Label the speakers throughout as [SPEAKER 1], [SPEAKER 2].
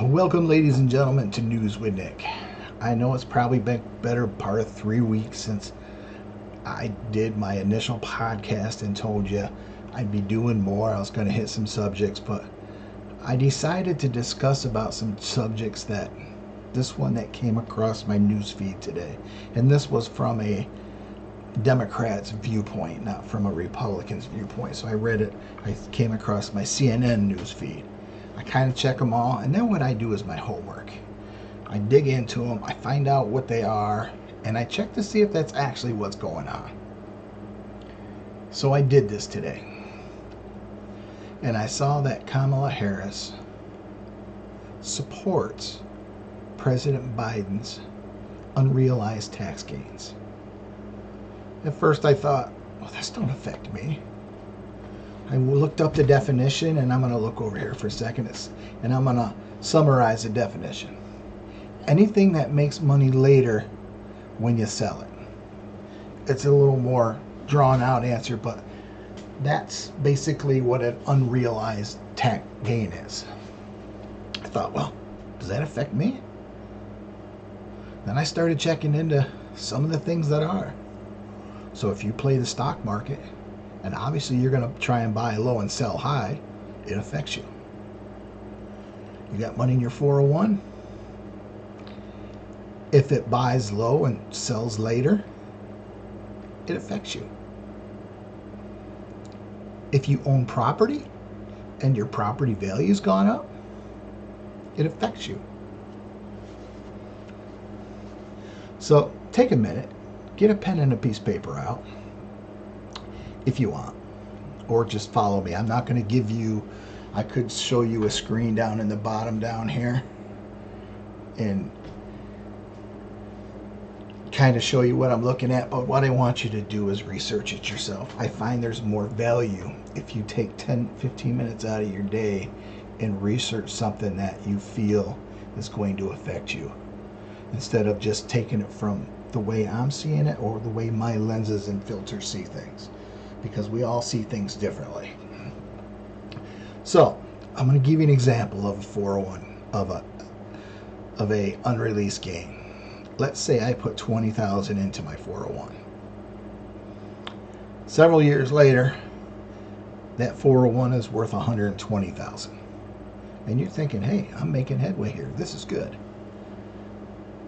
[SPEAKER 1] Welcome, ladies and gentlemen, to News with Nick. I know it's probably been better part of 3 weeks since I did my initial podcast and told you I'd be doing more. I was going to hit some subjects, but I decided to discuss about some subjects this one that came across my news feed today. And this was from a Democrat's viewpoint, not from a Republican's viewpoint. So I read it. I came across my CNN news feed. I kind of check them all, and then what I do is my homework. I dig into them, I find out what they are, and I check to see if that's actually what's going on. So I did this today. And I saw that Kamala Harris supports President Biden's unrealized tax gains. At first I thought, well, this don't affect me. I looked up the definition, and I'm going to look over here for a second, and I'm going to summarize the definition. Anything that makes money later when you sell it. It's a little more drawn out answer, but that's basically what an unrealized tax gain is. I thought, well, does that affect me? Then I started checking into some of the things that are. So if you play the stock market, and obviously you're going to try and buy low and sell high, it affects you. You got money in your 401? If it buys low and sells later, it affects you. If you own property and your property value's gone up, it affects you. So take a minute, get a pen and a piece of paper out if you want, or just follow me. I'm not going to give you, I could show you a screen down in the bottom down here and kind of show you what I'm looking at, but what I want you to do is research it yourself. I find there's more value if you take 10-15 minutes out of your day and research something that you feel is going to affect you, instead of just taking it from the way I'm seeing it or the way my lenses and filters see things, because we all see things differently. So I'm going to give you an example of a 401 of a unreleased gain. Let's say I put $20,000 into my 401. Several years later, that 401 is worth $120,000. And you're thinking, hey, I'm making headway here. This is good.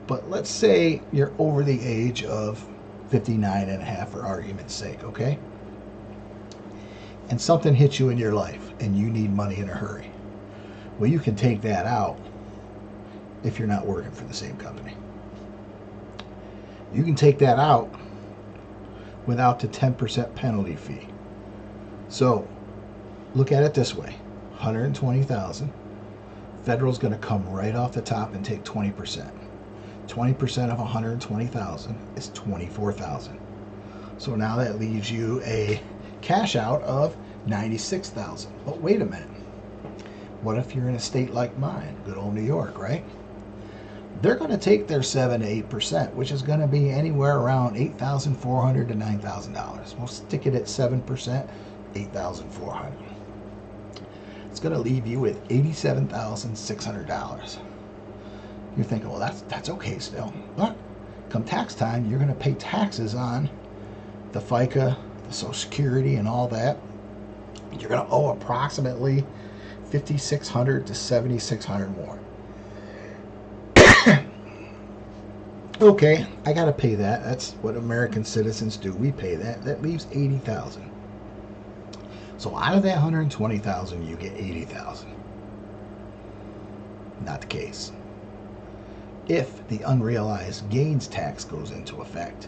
[SPEAKER 1] But let's say you're over the age of 59 and a half, for argument's sake, okay? And something hits you in your life and you need money in a hurry. Well, you can take that out if you're not working for the same company. You can take that out without the 10% penalty fee. So look at it this way. $120,000. Federal's going to come right off the top and take 20%. 20% of $120,000 is $24,000. So now that leaves you a cash out of $96,000. But wait a minute. What if you're in a state like mine, good old New York, right? They're going to take their 7 to 8%, which is going to be anywhere around $8,400 to $9,000. We'll stick it at 7%, $8,400. It's going to leave you with $87,600. You're thinking, well, that's okay still. But come tax time, you're going to pay taxes on the FICA, the Social Security, and all that. You're going to owe approximately $5,600 to $7,600 more. Okay, I got to pay that. That's what American citizens do. We pay that. That leaves $80,000. So out of that $120,000, you get $80,000. Not the case. If the Unrealized Gains Tax goes into effect,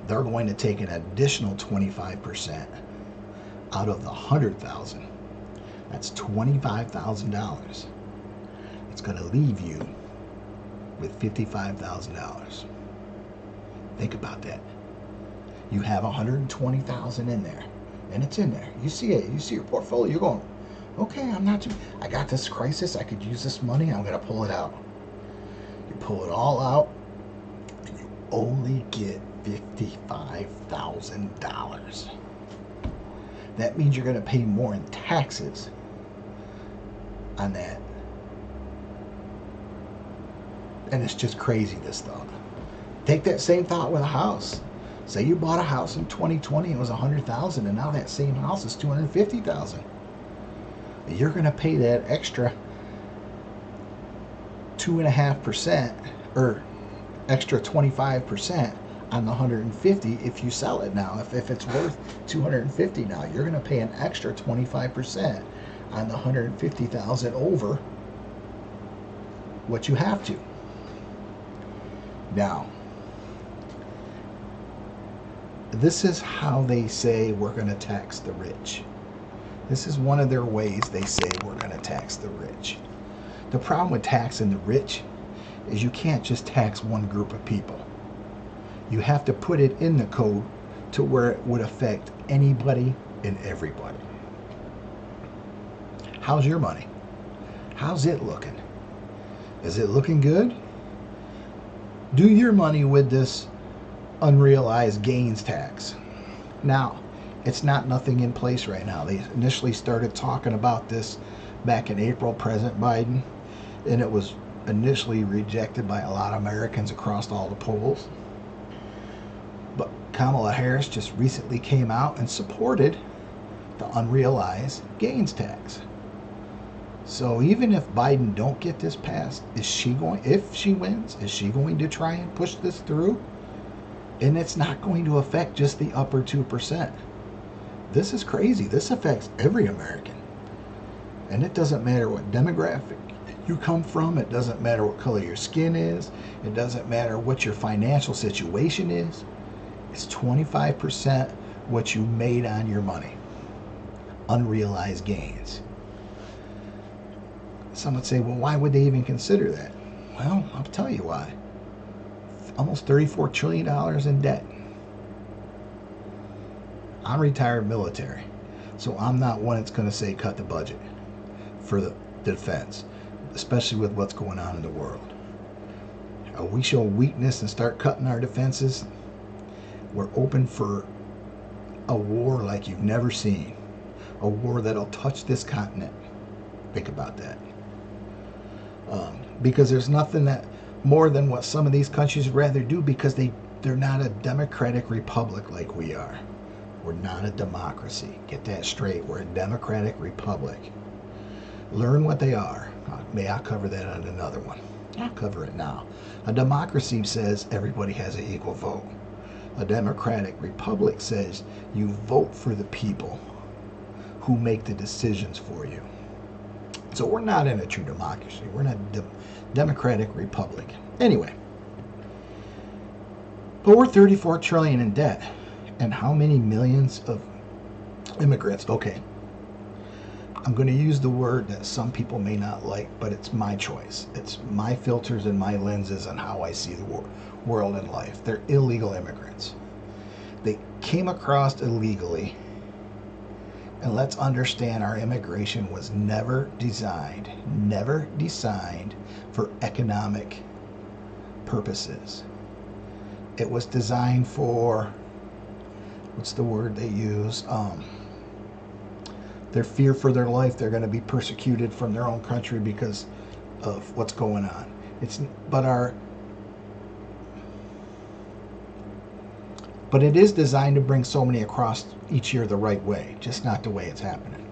[SPEAKER 1] they're going to take an additional 25% out of the $100,000. That's $25,000. It's going to leave you with $55,000. Think about that. You have $120,000 in there, and it's in there. You see it. You see your portfolio. You're going, okay, I got this crisis. I could use this money. I'm going to pull it out. You pull it all out, and you only get $55,000. That means you're going to pay more in taxes on that And it's just crazy, this thought. Take that same thought with a house. Say you bought a house in 2020, it was 100,000, and now that same house is 250,000. You're going to pay that extra 2.5% or extra 25% on the 150 if you sell it now. If it's worth 250 now, you're going to pay an extra 25% on the 150,000 over what you have to. Now, this is how they say we're going to tax the rich. This is one of their ways they say we're going to tax the rich. The problem with taxing the rich is you can't just tax one group of people. You have to put it in the code to where it would affect anybody and everybody. How's your money? How's it looking? Is it looking good? Do your money with this Unrealized Gains Tax. Now, it's not nothing in place right now. They initially started talking about this back in April, President Biden, and it was initially rejected by a lot of Americans across all the polls. But Kamala Harris just recently came out and supported the Unrealized Gains Tax. So even if Biden don't get this passed, if she wins, is she going to try and push this through? And it's not going to affect just the upper 2%. This is crazy. This affects every American. And it doesn't matter what demographic you come from. It doesn't matter what color your skin is. It doesn't matter what your financial situation is. It's 25% what you made on your money. Unrealized gains. Some would say, well, why would they even consider that? Well, I'll tell you why. Almost $34 trillion in debt. I'm retired military, so I'm not one that's going to say cut the budget for the defense, especially with what's going on in the world. We show weakness and start cutting our defenses, we're open for a war like you've never seen. A war that'll touch this continent. Think about that. Because there's nothing that more than what some of these countries would rather do, because they're not a democratic republic like we are. We're not a democracy. Get that straight. We're a democratic republic. Learn what they are. May I cover that on another one? I'll cover it now. A democracy says everybody has an equal vote. A democratic republic says you vote for the people who make the decisions for you. So we're not in a true democracy. We're in a democratic republic. Anyway, but we're $34 trillion in debt. And how many millions of immigrants? Okay, I'm going to use the word that some people may not like, but it's my choice. It's my filters and my lenses on how I see the world and life. They're illegal immigrants. They came across illegally. And let's understand, our immigration was never designed for economic purposes. It was designed for, what's the word they use? Their fear for their life. They're going to be persecuted from their own country because of what's going on. But it is designed to bring so many across each year the right way, just not the way it's happening.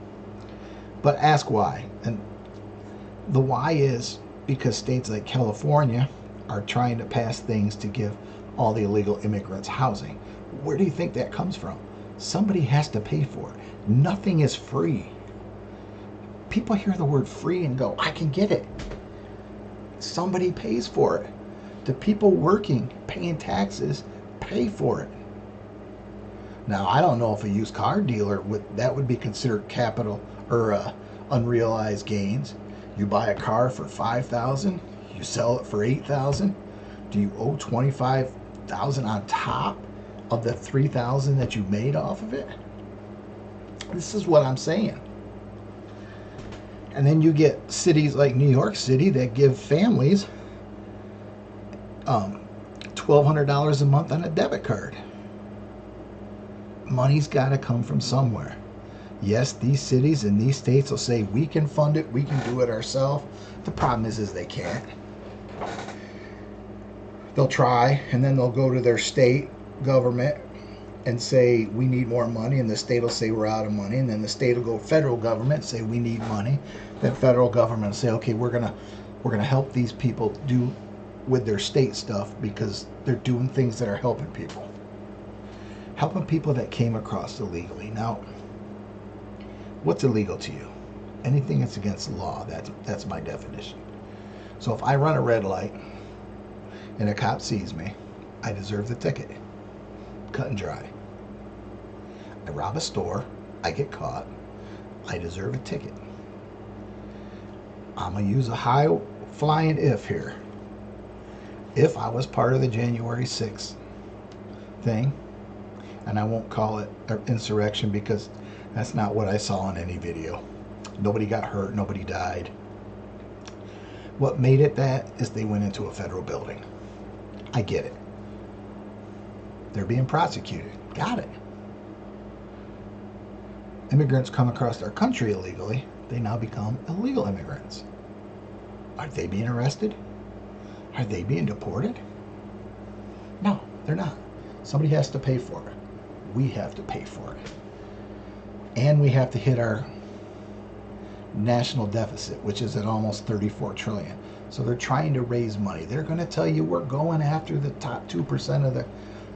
[SPEAKER 1] But ask why. And the why is because states like California are trying to pass things to give all the illegal immigrants housing. Where do you think that comes from? Somebody has to pay for it. Nothing is free. People hear the word free and go, I can get it. Somebody pays for it. The people working, paying taxes, pay for it. Now, I don't know if a used car dealer would be considered capital or unrealized gains. You buy a car for $5,000, you sell it for $8,000. Do you owe $25,000 on top of the $3,000 that you made off of it? This is what I'm saying. And then you get cities like New York City that give families $1,200 a month on a debit card. Money's got to come from somewhere. Yes, these cities and these states will say we can fund it, we can do it ourselves. The problem is they can't. They'll try, and then they'll go to their state government and say we need more money, and the state will say we're out of money, and then the state will go federal government and say we need money. Then federal government will say, okay, we're gonna help these people do with their state stuff because they're doing things that are helping people that came across illegally. Now, what's illegal to you? Anything that's against the law. That's my definition. So if I run a red light and a cop sees me, I deserve the ticket. Cut and dry. I rob a store, I get caught, I deserve a ticket. I'm going to use a high flying if here. If I was part of the January 6th thing, and I won't call it insurrection because that's not what I saw in any video. Nobody got hurt, nobody died. What made it that is they went into a federal building. I get it. They're being prosecuted. Got it. Immigrants come across our country illegally. They now become illegal immigrants. Are they being arrested? Are they being deported? No, they're not. Somebody has to pay for it. We have to pay for it. And we have to hit our national deficit, which is at almost 34 trillion. So they're trying to raise money. They're going to tell you we're going after the top 2% of the,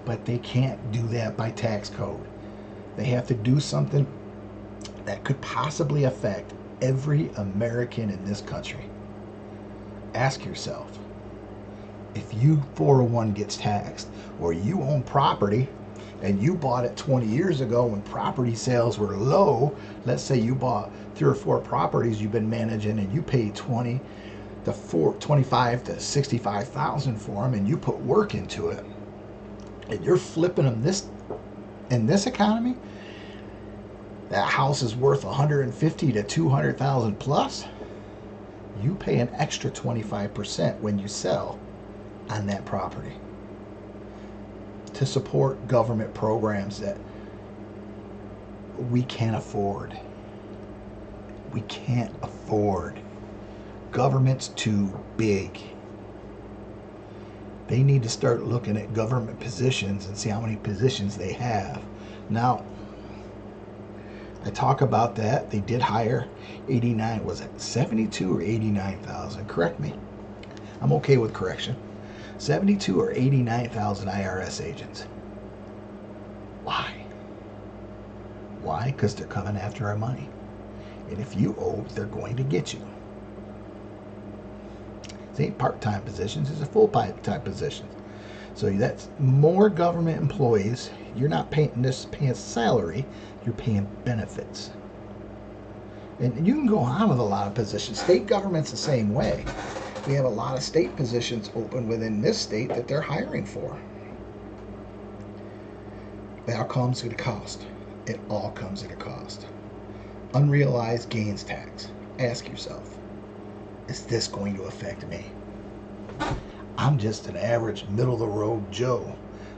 [SPEAKER 1] but they can't do that by tax code. They have to do something that could possibly affect every American in this country. Ask yourself, if you 401 gets taxed, or you own property and you bought it 20 years ago when property sales were low, let's say you bought 3 or 4 properties you've been managing and you paid 25 to 65,000 for them, and you put work into it, and you're flipping them in this economy, that house is worth 150 to 200,000 plus. You pay an extra 25% when you sell on that property to support government programs that we can't afford. We can't afford. Government's too big. They need to start looking at government positions and see how many positions they have. Now, I talk about that. They did hire 89, was it 72 or 89,000? Correct me. I'm okay with correction. 72 or 89,000 IRS agents. Why? Why? Because they're coming after our money. And if you owe, they're going to get you. These ain't part-time positions, these are full-time positions. So that's more government employees. You're not paying salary, you're paying benefits. And you can go on with a lot of positions. State government's the same way. We have a lot of state positions open within this state that they're hiring for. That comes at a cost. It all comes at a cost. Unrealized gains tax. Ask yourself, is this going to affect me? I'm just an average middle-of-the-road Joe.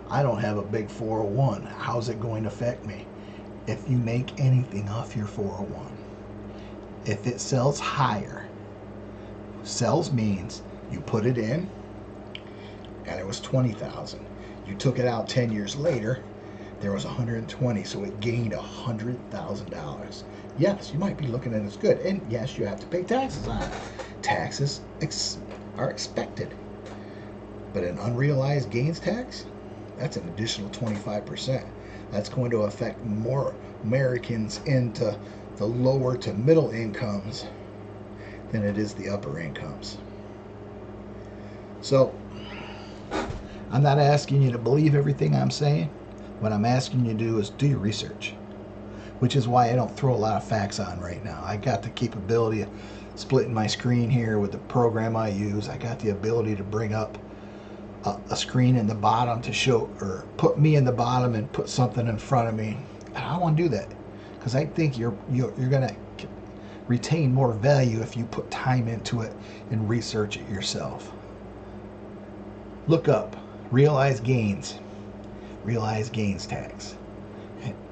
[SPEAKER 1] I don't have a big 401. How's it going to affect me? If you make anything off your 401, if it sells higher, sells means you put it in and it was 20,000. You took it out 10 years later, there was 120, so it gained $100,000. Yes, you might be looking at it as good, and yes, you have to pay taxes on it. Taxes are expected. But an unrealized gains tax, that's an additional 25%. That's going to affect more Americans into the lower to middle incomes than it is the upper incomes. So, I'm not asking you to believe everything I'm saying. What I'm asking you to do is do your research, which is why I don't throw a lot of facts on right now. I got the capability of splitting my screen here with the program I use. I got the ability to bring up a screen in the bottom to show, or put me in the bottom and put something in front of me. And I don't want to do that because I think you're going to retain more value if you put time into it and research it yourself. Look up Realized Gains Tax,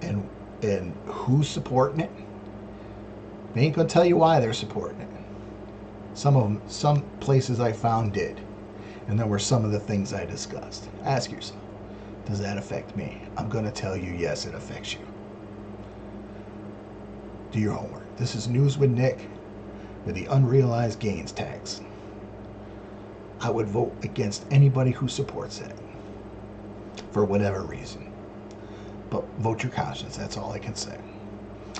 [SPEAKER 1] and who's supporting it. They ain't gonna tell you why they're supporting it. Some places I found did, And there were some of the things I discussed. Ask yourself, does that affect me? I'm going to tell you, yes, it affects you. Do your homework. This is News with Nick with the Unrealized Gains Tax. I would vote against anybody who supports it for whatever reason. But vote your conscience. That's all I can say.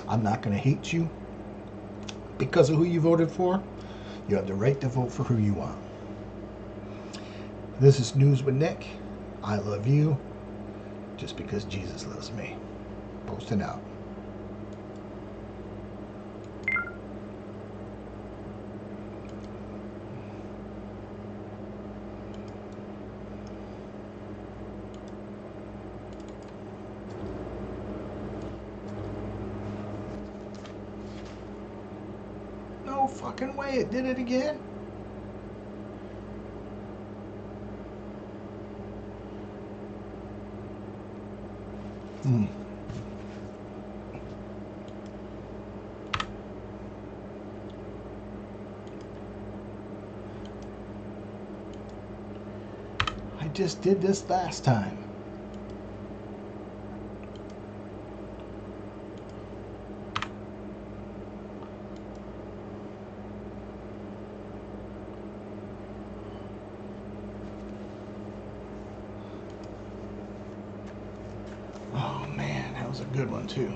[SPEAKER 1] I'm not going to hate you because of who you voted for. You have the right to vote for who you want. This is News with Nick. I love you just because Jesus loves me. Posting out. No fucking way, it did it again. I just did this last time. Oh man, that was a good one too.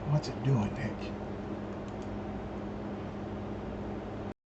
[SPEAKER 1] What's it doing, Nick?